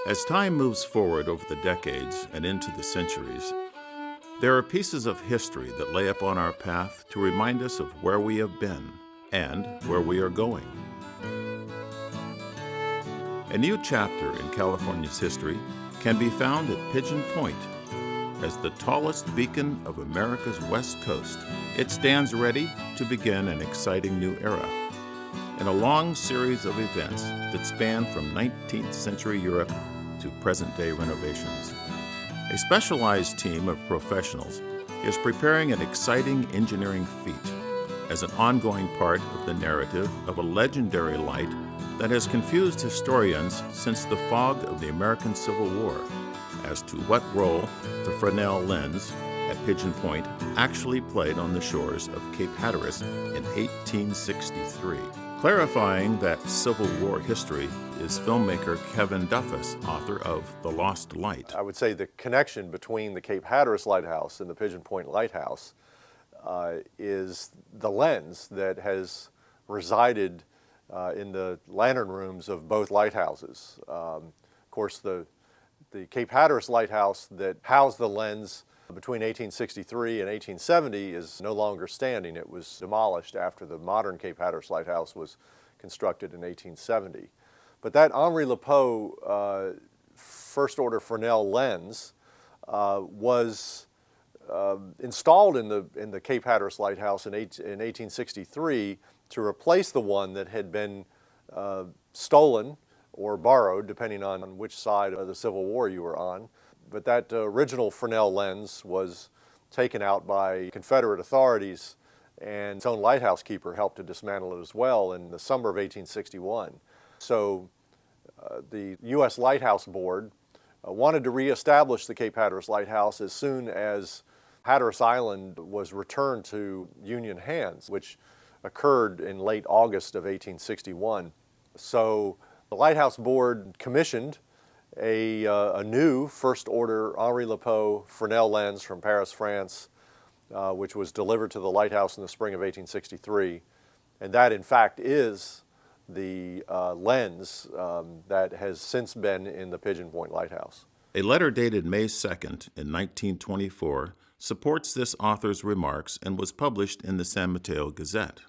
As time moves forward over the decades and into the centuries, there are pieces of history that lay upon our path to remind us of where we have been and where we are going. A new chapter in California's history can be found at Pigeon Point. As the tallest beacon of America's West Coast, it stands ready to begin an exciting new era in a long series of events that span from 19th century Europe to present-day renovations. A specialized team of professionals is preparing an exciting engineering feat as an ongoing part of the narrative of a legendary light that has confused historians since the fog of the American Civil War as to what role the Fresnel lens at Pigeon Point actually played on the shores of Cape Hatteras in 1863. Clarifying that Civil War history is filmmaker Kevin Duffus, author of The Lost Light. I would say the connection between the Cape Hatteras Lighthouse and the Pigeon Point Lighthouse is the lens that has resided in the lantern rooms of both lighthouses. Of course, the Cape Hatteras Lighthouse that housed the lens between 1863 and 1870 is no longer standing. It was demolished after the modern Cape Hatteras Lighthouse was constructed in 1870. But that Henri Lepaut first order Fresnel lens was installed in the Cape Hatteras Lighthouse in 1863 to replace the one that had been stolen or borrowed, depending on which side of the Civil War you were on. But that original Fresnel lens was taken out by Confederate authorities, and its own lighthouse keeper helped to dismantle it as well in the summer of 1861. So the U.S. Lighthouse Board wanted to reestablish the Cape Hatteras Lighthouse as soon as Hatteras Island was returned to Union hands, which occurred in late August of 1861. So the Lighthouse Board commissioned a new first order Henri Lepaut Fresnel lens from Paris, France, which was delivered to the lighthouse in the spring of 1863. And that in fact is the lens that has since been in the Pigeon Point Lighthouse. A letter dated May 2nd in 1924 supports this author's remarks and was published in the San Mateo Gazette.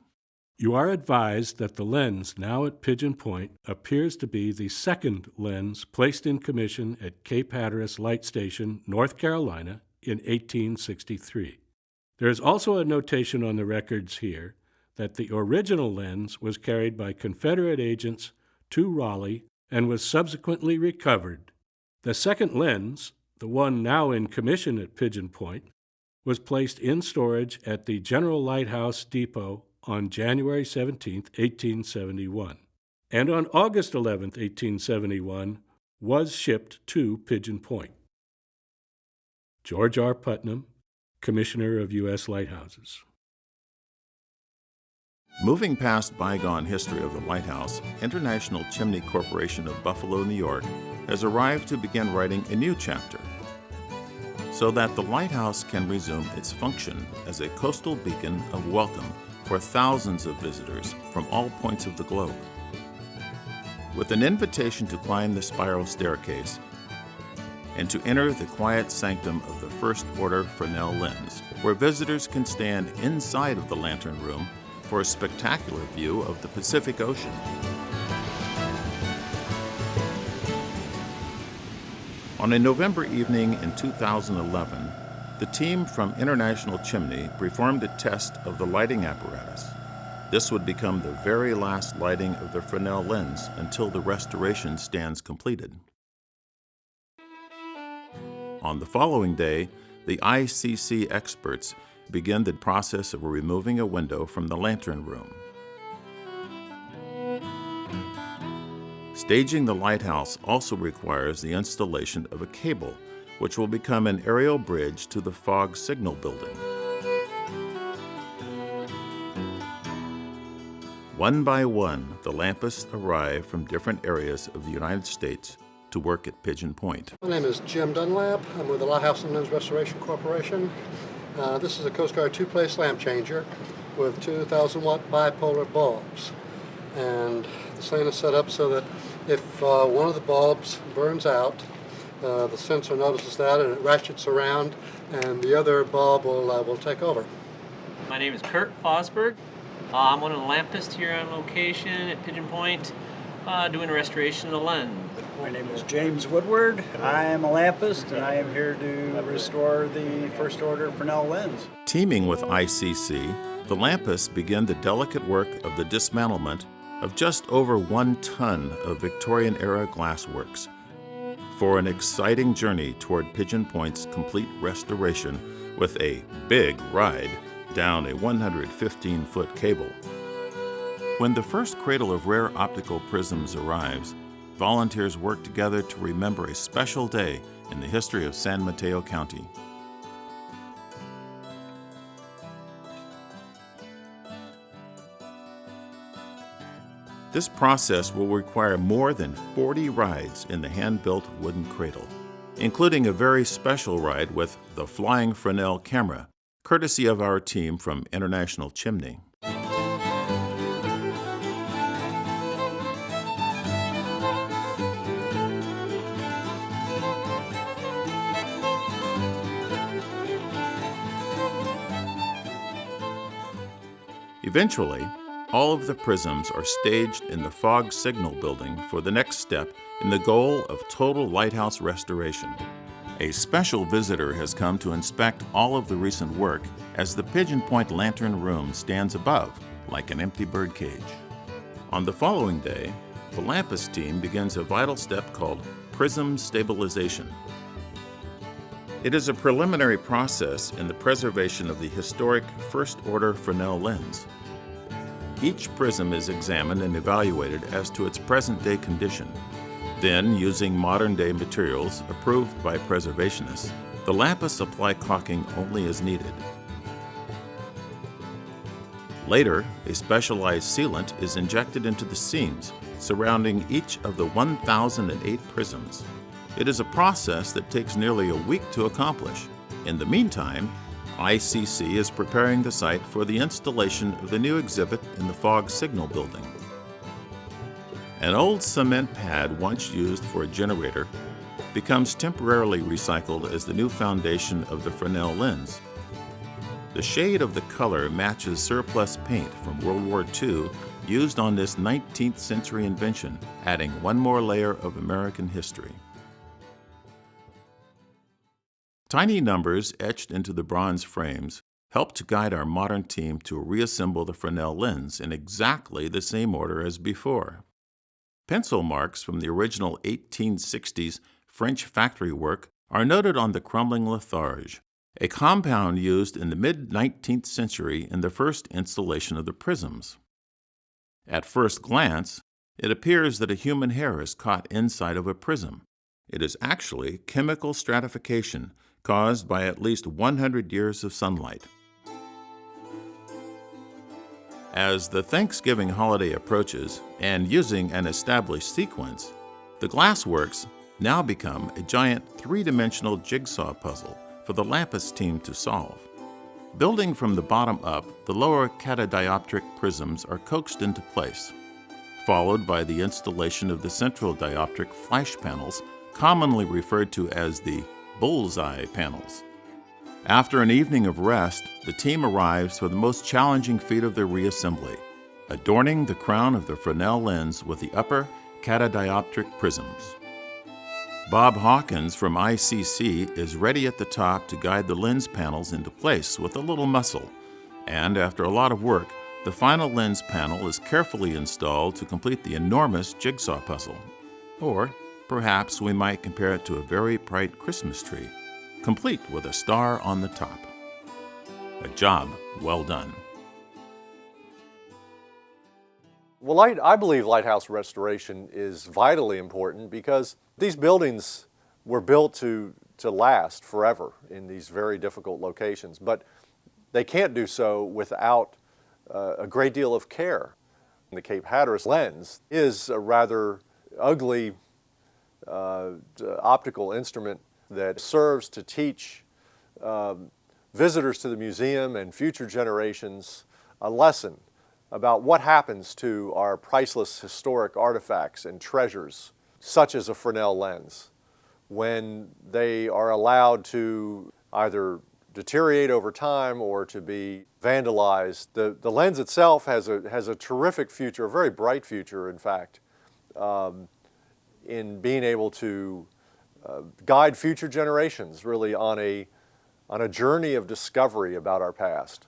You are advised that the lens now at Pigeon Point appears to be the second lens placed in commission at Cape Hatteras Light Station, North Carolina, in 1863. There is also a notation on the records here that the original lens was carried by Confederate agents to Raleigh and was subsequently recovered. The second lens, the one now in commission at Pigeon Point, was placed in storage at the General Lighthouse Depot on January 17, 1871, and on August 11, 1871, was shipped to Pigeon Point. George R. Putnam, Commissioner of U.S. Lighthouses. Moving past bygone history of the lighthouse, International Chimney Corporation of Buffalo, New York, has arrived to begin writing a new chapter so that the lighthouse can resume its function as a coastal beacon of welcome for thousands of visitors from all points of the globe. With an invitation to climb the spiral staircase and to enter the quiet sanctum of the First Order Fresnel lens, where visitors can stand inside of the lantern room for a spectacular view of the Pacific Ocean. On a November evening in 2011, the team from International Chimney performed a test of the lighting apparatus. This would become the very last lighting of the Fresnel lens until the restoration stands completed. On the following day, the ICC experts begin the process of removing a window from the lantern room. Staging the lighthouse also requires the installation of a cable, which will become an aerial bridge to the fog signal building. One by one, the lampists arrive from different areas of the United States to work at Pigeon Point. My name is Jim Dunlap. I'm with the Lighthouse and Lens Restoration Corporation. This is a Coast Guard two-place lamp changer with 2,000-watt bipolar bulbs. And the sign is set up so that if one of the bulbs burns out, the sensor notices that and it ratchets around, and the other bulb will take over. My name is Kurt Fosberg. I'm one of the lampists here on location at Pigeon Point, doing a restoration of the lens. My name is James Woodward. I am a lampist, and I am here to restore the first order Fresnel lens. Teaming with ICC, the lampists begin the delicate work of the dismantlement of just over 1 ton of Victorian-era glassworks for an exciting journey toward Pigeon Point's complete restoration with a big ride down a 115-foot cable. When the first cradle of rare optical prisms arrives, volunteers work together to remember a special day in the history of San Mateo County. This process will require more than 40 rides in the hand-built wooden cradle, including a very special ride with the Flying Fresnel camera, courtesy of our team from International Chimney. Eventually, all of the prisms are staged in the fog signal building for the next step in the goal of total lighthouse restoration. A special visitor has come to inspect all of the recent work as the Pigeon Point lantern room stands above, like an empty birdcage. On the following day, the Lampist team begins a vital step called prism stabilization. It is a preliminary process in the preservation of the historic first-order Fresnel lens. Each prism is examined and evaluated as to its present-day condition. Then, using modern-day materials approved by preservationists, the lampists apply caulking only as needed. Later, a specialized sealant is injected into the seams surrounding each of the 1,008 prisms. It is a process that takes nearly a week to accomplish. In the meantime, ICC is preparing the site for the installation of the new exhibit in the fog signal building. An old cement pad once used for a generator becomes temporarily recycled as the new foundation of the Fresnel lens. The shade of the color matches surplus paint from World War II used on this 19th century invention, adding one more layer of American history. Tiny numbers etched into the bronze frames help to guide our modern team to reassemble the Fresnel lens in exactly the same order as before. Pencil marks from the original 1860s French factory work are noted on the crumbling litharge, a compound used in the mid-19th century in the first installation of the prisms. At first glance, it appears that a human hair is caught inside of a prism. It is actually chemical stratification caused by at least 100 years of sunlight. As the Thanksgiving holiday approaches, and using an established sequence, the glassworks now become a giant three-dimensional jigsaw puzzle for the Lampist team to solve. Building from the bottom up, the lower catadioptric prisms are coaxed into place, followed by the installation of the central dioptric flash panels, commonly referred to as the bullseye panels. After an evening of rest, the team arrives for the most challenging feat of their reassembly, adorning the crown of the Fresnel lens with the upper catadioptric prisms. Bob Hawkins from ICC is ready at the top to guide the lens panels into place with a little muscle, and after a lot of work, the final lens panel is carefully installed to complete the enormous jigsaw puzzle. Or perhaps we might compare it to a very bright Christmas tree complete with a star on the top. A job well done. Well, I believe lighthouse restoration is vitally important because these buildings were built to last forever in these very difficult locations, but they can't do so without a great deal of care. The Cape Hatteras lens is a rather ugly optical instrument that serves to teach visitors to the museum and future generations a lesson about what happens to our priceless historic artifacts and treasures, such as a Fresnel lens, when they are allowed to either deteriorate over time or to be vandalized. The lens itself has a terrific future, a very bright future, in fact, in being able to guide future generations really on a journey of discovery about our past.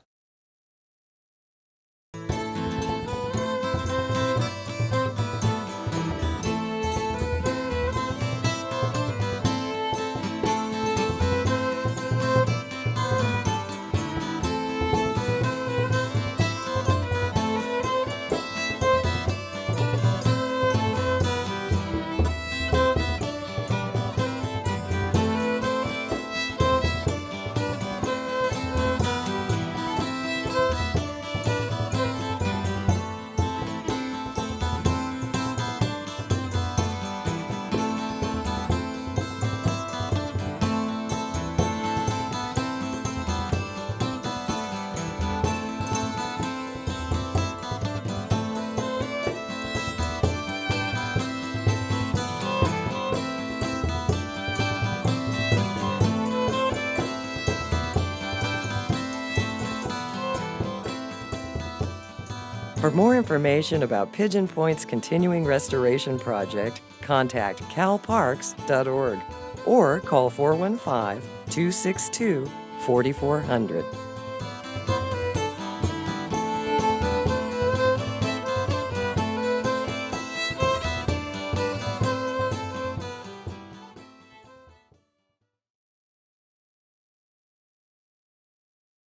For more information about Pigeon Point's continuing restoration project, contact calparks.org or call 415-262-4400.